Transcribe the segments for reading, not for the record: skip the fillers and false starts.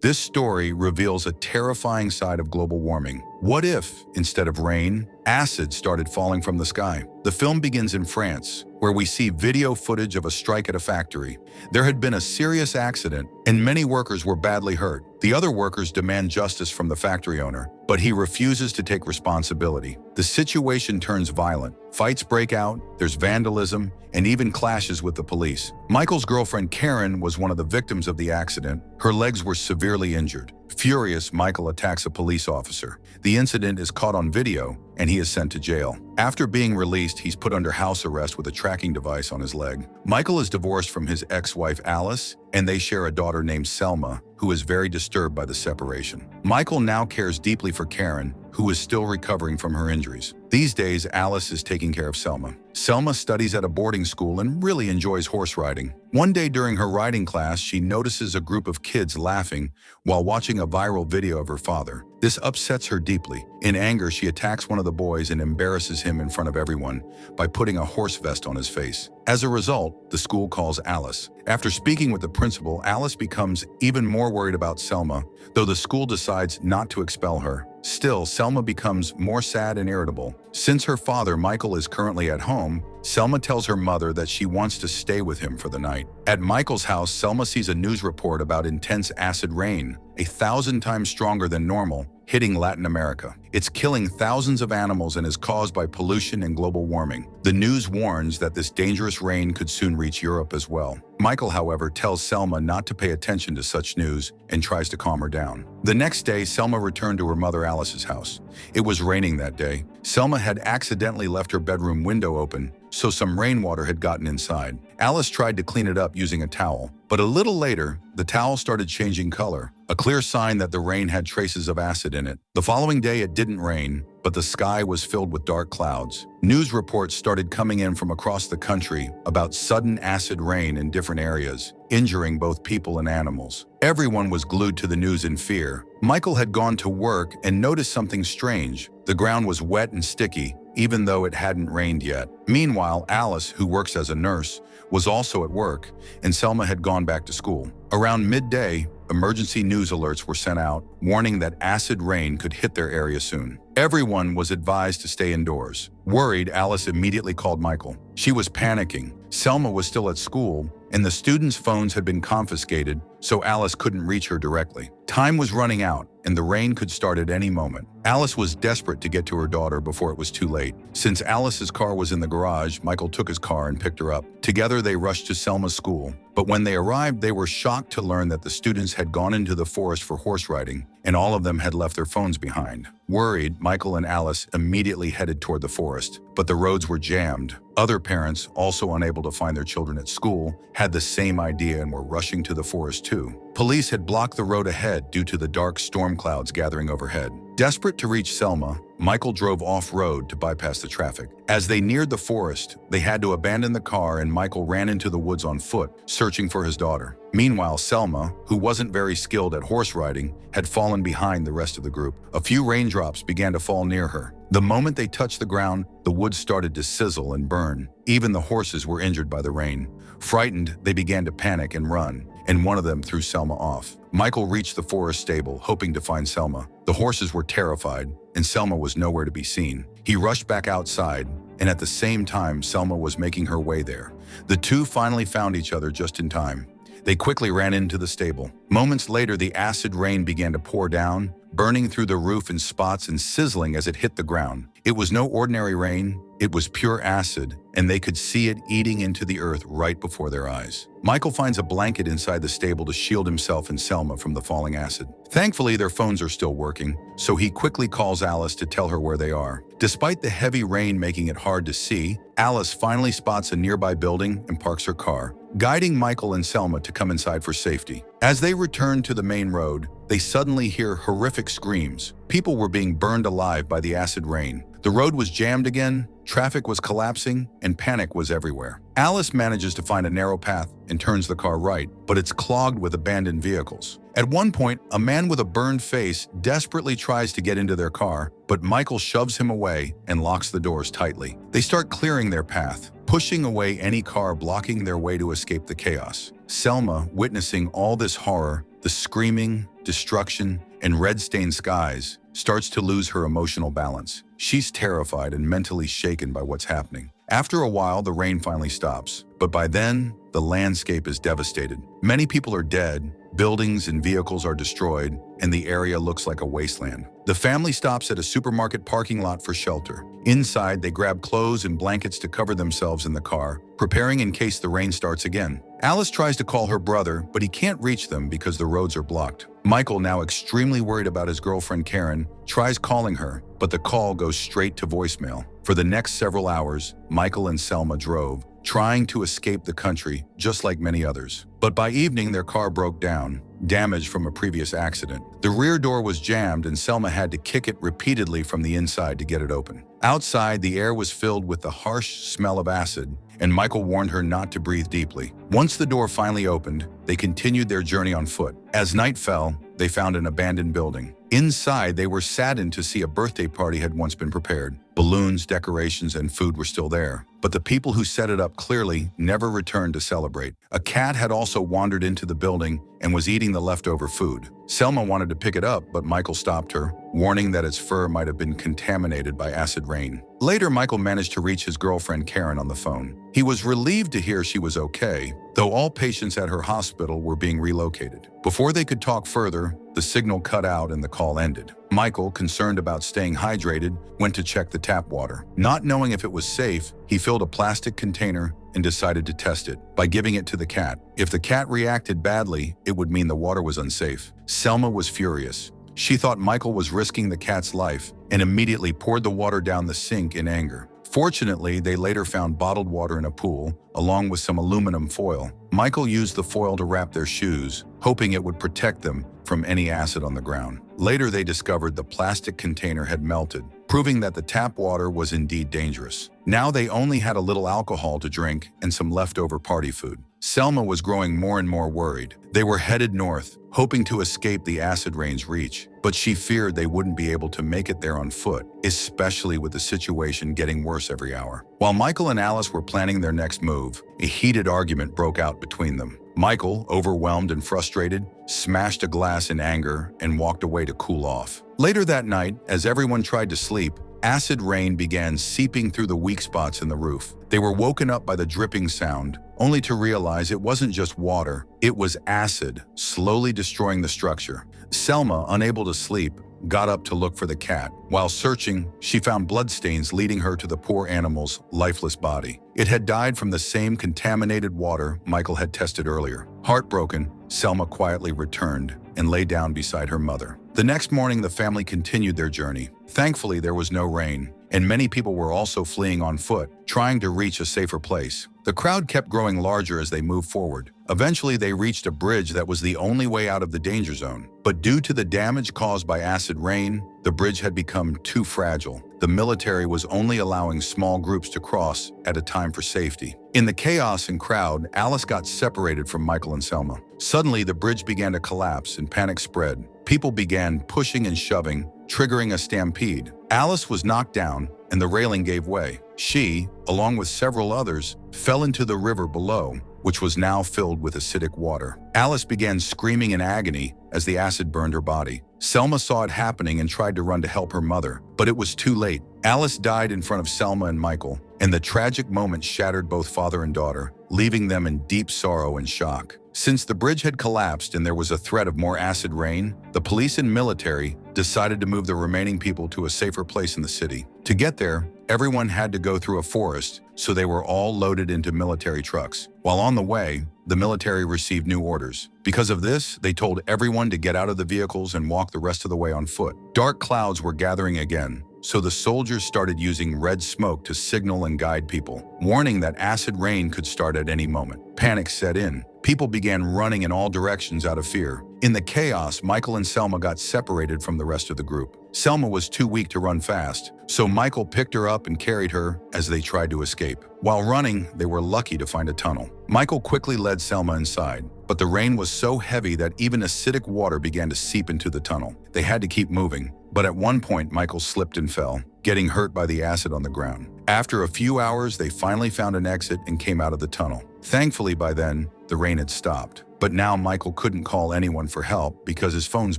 This story reveals a terrifying side of global warming. What if, instead of rain, acid started falling from the sky? The film begins in France, where we see video footage of a strike at a factory. There had been a serious accident, and many workers were badly hurt. The other workers demand justice from the factory owner, but he refuses to take responsibility. The situation turns violent. Fights break out, there's vandalism, and even clashes with the police. Michael's girlfriend Karen was one of the victims of the accident. Her legs were severely injured. Furious, Michael attacks a police officer. The incident is caught on video, and he is sent to jail. After being released, he's put under house arrest with a tracking device on his leg. Michael is divorced from his ex-wife Alice, and they share a daughter named Selma, who is very disturbed by the separation. Michael now cares deeply for Karen, who is still recovering from her injuries. These days, Alice is taking care of Selma. Selma studies at a boarding school and really enjoys horse riding. One day during her riding class, she notices a group of kids laughing while watching a viral video of her father. This upsets her deeply. In anger, she attacks one of the boys and embarrasses him in front of everyone by putting a horse vest on his face. As a result, the school calls Alice. After speaking with the principal, Alice becomes even more worried about Selma, though the school decides not to expel her. Still, Selma becomes more sad and irritable. Since her father, Michael, is currently at home, Selma tells her mother that she wants to stay with him for the night. At Michael's house, Selma sees a news report about intense acid rain, 1,000 times stronger than normal, hitting Latin America. It's killing thousands of animals and is caused by pollution and global warming. The news warns that this dangerous rain could soon reach Europe as well. Michael, however, tells Selma not to pay attention to such news and tries to calm her down. The next day, Selma returned to her mother Alice's house. It was raining that day. Selma had accidentally left her bedroom window open, so some rainwater had gotten inside. Alice tried to clean it up using a towel, but a little later, the towel started changing color, a clear sign that the rain had traces of acid in it. The following day, it didn't rain, but the sky was filled with dark clouds. News reports started coming in from across the country about sudden acid rain in different areas, injuring both people and animals. Everyone was glued to the news in fear. Michael had gone to work and noticed something strange. The ground was wet and sticky, even though it hadn't rained yet. Meanwhile, Alice, who works as a nurse, was also at work, and Selma had gone back to school. Around midday, emergency news alerts were sent out, warning that acid rain could hit their area soon. Everyone was advised to stay indoors. Worried, Alice immediately called Michael. She was panicking. Selma was still at school, and the students' phones had been confiscated, so Alice couldn't reach her directly. Time was running out, and the rain could start at any moment. Alice was desperate to get to her daughter before it was too late. Since Alice's car was in the garage, Michael took his car and picked her up. Together, they rushed to Selma's school. But when they arrived, they were shocked to learn that the students had gone into the forest for horse riding, and all of them had left their phones behind. Worried, Michael and Alice immediately headed toward the forest, but the roads were jammed. Other parents, also unable to find their children at school, had the same idea and were rushing to the forest too. Police had blocked the road ahead due to the dark storm clouds gathering overhead. Desperate to reach Selma, Michael drove off-road to bypass the traffic. As they neared the forest, they had to abandon the car and Michael ran into the woods on foot, searching for his daughter. Meanwhile, Selma, who wasn't very skilled at horse riding, had fallen behind the rest of the group. A few raindrops began to fall near her. The moment they touched the ground, the woods started to sizzle and burn. Even the horses were injured by the rain. Frightened, they began to panic and run, and one of them threw Selma off. Michael reached the forest stable, hoping to find Selma. The horses were terrified, and Selma was nowhere to be seen. He rushed back outside, and at the same time, Selma was making her way there. The two finally found each other just in time. They quickly ran into the stable. Moments later, the acid rain began to pour down, burning through the roof in spots and sizzling as it hit the ground. It was no ordinary rain, it was pure acid, and they could see it eating into the earth right before their eyes. Michael finds a blanket inside the stable to shield himself and Selma from the falling acid. Thankfully, their phones are still working, so he quickly calls Alice to tell her where they are. Despite the heavy rain making it hard to see, Alice finally spots a nearby building and parks her car, guiding Michael and Selma to come inside for safety. As they return to the main road, they suddenly hear horrific screams. People were being burned alive by the acid rain. The road was jammed again, traffic was collapsing, and panic was everywhere. Alice manages to find a narrow path and turns the car right, but it's clogged with abandoned vehicles. At one point, a man with a burned face desperately tries to get into their car, but Michael shoves him away and locks the doors tightly. They start clearing their path, pushing away any car blocking their way to escape the chaos. Selma, witnessing all this horror, the screaming, destruction, and red-stained skies starts to lose her emotional balance. She's terrified and mentally shaken by what's happening. After a while, the rain finally stops, but by then, the landscape is devastated. Many people are dead, buildings and vehicles are destroyed, and the area looks like a wasteland. The family stops at a supermarket parking lot for shelter. Inside, they grab clothes and blankets to cover themselves in the car, preparing in case the rain starts again. Alice tries to call her brother, but he can't reach them because the roads are blocked. Michael, now extremely worried about his girlfriend Karen, tries calling her, but the call goes straight to voicemail. For the next several hours, Michael and Selma drove, trying to escape the country, just like many others. But by evening, their car broke down, damaged from a previous accident. The rear door was jammed and Selma had to kick it repeatedly from the inside to get it open. Outside, the air was filled with the harsh smell of acid, and Michael warned her not to breathe deeply. Once the door finally opened, they continued their journey on foot. As night fell, they found an abandoned building. Inside, they were saddened to see a birthday party had once been prepared. Balloons, decorations, and food were still there, but the people who set it up clearly never returned to celebrate. A cat had also wandered into the building and was eating the leftover food. Selma wanted to pick it up, but Michael stopped her, warning that its fur might have been contaminated by acid rain. Later, Michael managed to reach his girlfriend Karen on the phone. He was relieved to hear she was okay, though all patients at her hospital were being relocated. Before they could talk further, the signal cut out and the call ended. Michael, concerned about staying hydrated, went to check the tap water. Not knowing if it was safe, he filled a plastic container and decided to test it by giving it to the cat. If the cat reacted badly, it would mean the water was unsafe. Selma was furious. She thought Michael was risking the cat's life and immediately poured the water down the sink in anger. Fortunately, they later found bottled water in a pool, along with some aluminum foil. Michael used the foil to wrap their shoes, hoping it would protect them from any acid on the ground. Later, they discovered the plastic container had melted, proving that the tap water was indeed dangerous. Now they only had a little alcohol to drink and some leftover party food. Selma was growing more and more worried. They were headed north, hoping to escape the acid rain's reach, but she feared they wouldn't be able to make it there on foot, especially with the situation getting worse every hour. While Michael and Alice were planning their next move, a heated argument broke out between them. Michael, overwhelmed and frustrated, smashed a glass in anger and walked away to cool off. Later that night, as everyone tried to sleep, acid rain began seeping through the weak spots in the roof. They were woken up by the dripping sound, only to realize it wasn't just water, it was acid, slowly destroying the structure. Selma, unable to sleep, got up to look for the cat. While searching, she found bloodstains leading her to the poor animal's lifeless body. It had died from the same contaminated water Michael had tested earlier. Heartbroken, Selma quietly returned and lay down beside her mother. The next morning, the family continued their journey. Thankfully, there was no rain, and many people were also fleeing on foot, trying to reach a safer place. The crowd kept growing larger as they moved forward. Eventually, they reached a bridge that was the only way out of the danger zone. But due to the damage caused by acid rain, the bridge had become too fragile. The military was only allowing small groups to cross at a time for safety. In the chaos and crowd, Alice got separated from Michael and Selma. Suddenly, the bridge began to collapse and panic spread. People began pushing and shoving, triggering a stampede. Alice was knocked down and the railing gave way. She, along with several others, fell into the river below, which was now filled with acidic water. Alice began screaming in agony as the acid burned her body. Selma saw it happening and tried to run to help her mother, but it was too late. Alice died in front of Selma and Michael, and the tragic moment shattered both father and daughter, leaving them in deep sorrow and shock. Since the bridge had collapsed and there was a threat of more acid rain, the police and military decided to move the remaining people to a safer place in the city. To get there, everyone had to go through a forest, so they were all loaded into military trucks. While on the way, the military received new orders. Because of this, they told everyone to get out of the vehicles and walk the rest of the way on foot. Dark clouds were gathering again, so the soldiers started using red smoke to signal and guide people, warning that acid rain could start at any moment. Panic set in. People began running in all directions out of fear. In the chaos, Michael and Selma got separated from the rest of the group. Selma was too weak to run fast, so Michael picked her up and carried her as they tried to escape. While running, they were lucky to find a tunnel. Michael quickly led Selma inside, but the rain was so heavy that even acidic water began to seep into the tunnel. They had to keep moving, but at one point Michael slipped and fell, getting hurt by the acid on the ground. After a few hours, they finally found an exit and came out of the tunnel. Thankfully, by then, the rain had stopped. But now Michael couldn't call anyone for help because his phone's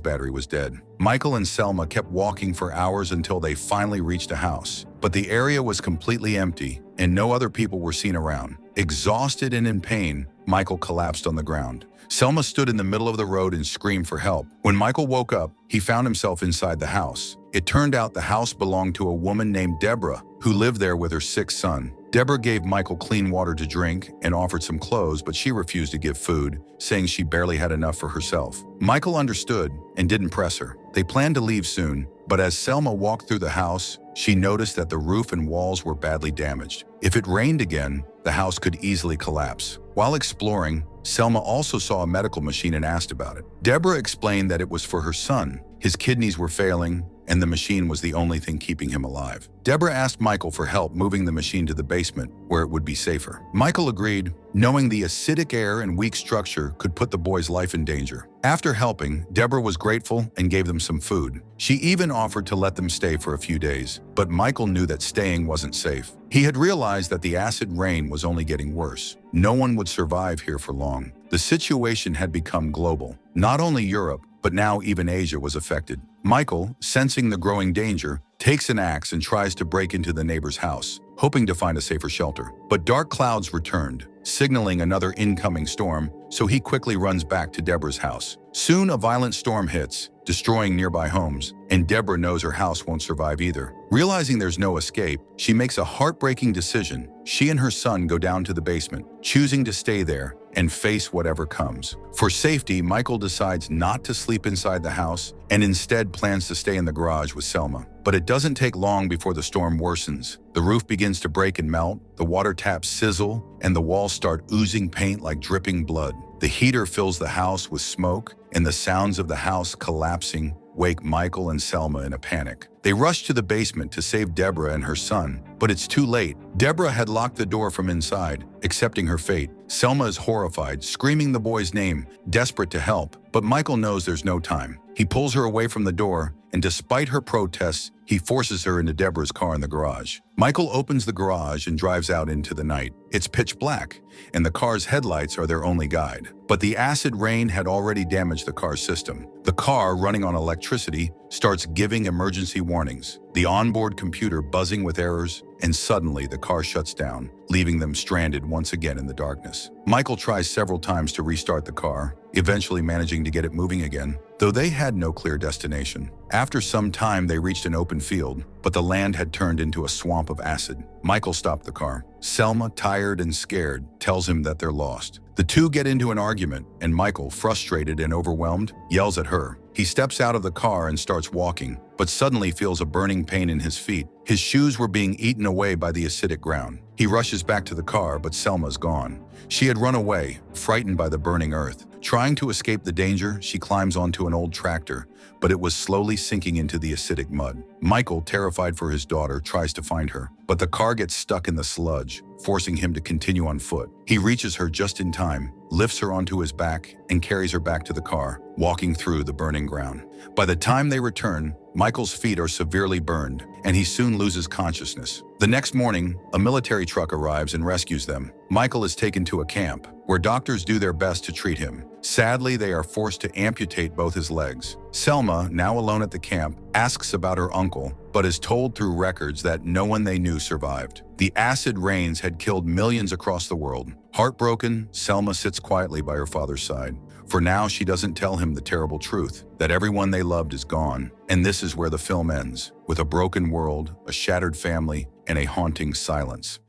battery was dead. Michael and Selma kept walking for hours until they finally reached a house. But the area was completely empty and no other people were seen around. Exhausted and in pain, Michael collapsed on the ground. Selma stood in the middle of the road and screamed for help. When Michael woke up, he found himself inside the house. It turned out the house belonged to a woman named Deborah, who lived there with her sick son. Deborah gave Michael clean water to drink and offered some clothes, but she refused to give food, saying she barely had enough for herself. Michael understood and didn't press her. They planned to leave soon, but as Selma walked through the house, she noticed that the roof and walls were badly damaged. If it rained again, the house could easily collapse. While exploring, Selma also saw a medical machine and asked about it. Deborah explained that it was for her son. His kidneys were failing, and the machine was the only thing keeping him alive. Deborah asked Michael for help moving the machine to the basement, where it would be safer. Michael agreed, knowing the acidic air and weak structure could put the boy's life in danger. After helping, Deborah was grateful and gave them some food. She even offered to let them stay for a few days, but Michael knew that staying wasn't safe. He had realized that the acid rain was only getting worse. No one would survive here for long. The situation had become global. Not only Europe, but now even Asia was affected. Michael, sensing the growing danger, takes an axe and tries to break into the neighbor's house, hoping to find a safer shelter. But dark clouds returned, signaling another incoming storm, so he quickly runs back to Deborah's house. Soon a violent storm hits, destroying nearby homes, and Deborah knows her house won't survive either. Realizing there's no escape, she makes a heartbreaking decision. She and her son go down to the basement, choosing to stay there and face whatever comes. For safety, Michael decides not to sleep inside the house and instead plans to stay in the garage with Selma. But it doesn't take long before the storm worsens. The roof begins to break and melt, the water taps sizzle, and the walls start oozing paint like dripping blood. The heater fills the house with smoke, and the sounds of the house collapsing wake Michael and Selma in a panic. They rush to the basement to save Deborah and her son, but it's too late. Deborah had locked the door from inside, accepting her fate. Selma is horrified, screaming the boy's name, desperate to help, but Michael knows there's no time. He pulls her away from the door, and despite her protests, he forces her into Deborah's car in the garage. Michael opens the garage and drives out into the night. It's pitch black, and the car's headlights are their only guide. But the acid rain had already damaged the car's system. The car, running on electricity, starts giving emergency warnings, the onboard computer buzzing with errors, and suddenly the car shuts down, leaving them stranded once again in the darkness. Michael tries several times to restart the car, eventually managing to get it moving again, though they had no clear destination. After some time, they reached an open field, but the land had turned into a swamp of acid. Michael stopped the car. Selma, tired and scared, tells him that they're lost. The two get into an argument, and Michael, frustrated and overwhelmed, yells at her. He steps out of the car and starts walking, but suddenly feels a burning pain in his feet. His shoes were being eaten away by the acidic ground. He rushes back to the car, but Selma's gone. She had run away, frightened by the burning earth. Trying to escape the danger, she climbs onto an old tractor, but it was slowly sinking into the acidic mud. Michael, terrified for his daughter, tries to find her, but the car gets stuck in the sludge, forcing him to continue on foot. He reaches her just in time, lifts her onto his back, and carries her back to the car, walking through the burning ground. By the time they return, Michael's feet are severely burned, and he soon loses consciousness. The next morning, a military truck arrives and rescues them. Michael is taken to a camp, where doctors do their best to treat him. Sadly, they are forced to amputate both his legs. Selma, now alone at the camp, asks about her uncle, but is told through records that no one they knew survived. The acid rains had killed millions across the world. Heartbroken, Selma sits quietly by her father's side. For now, she doesn't tell him the terrible truth, that everyone they loved is gone. And this is where the film ends, with a broken world, a shattered family, and a haunting silence.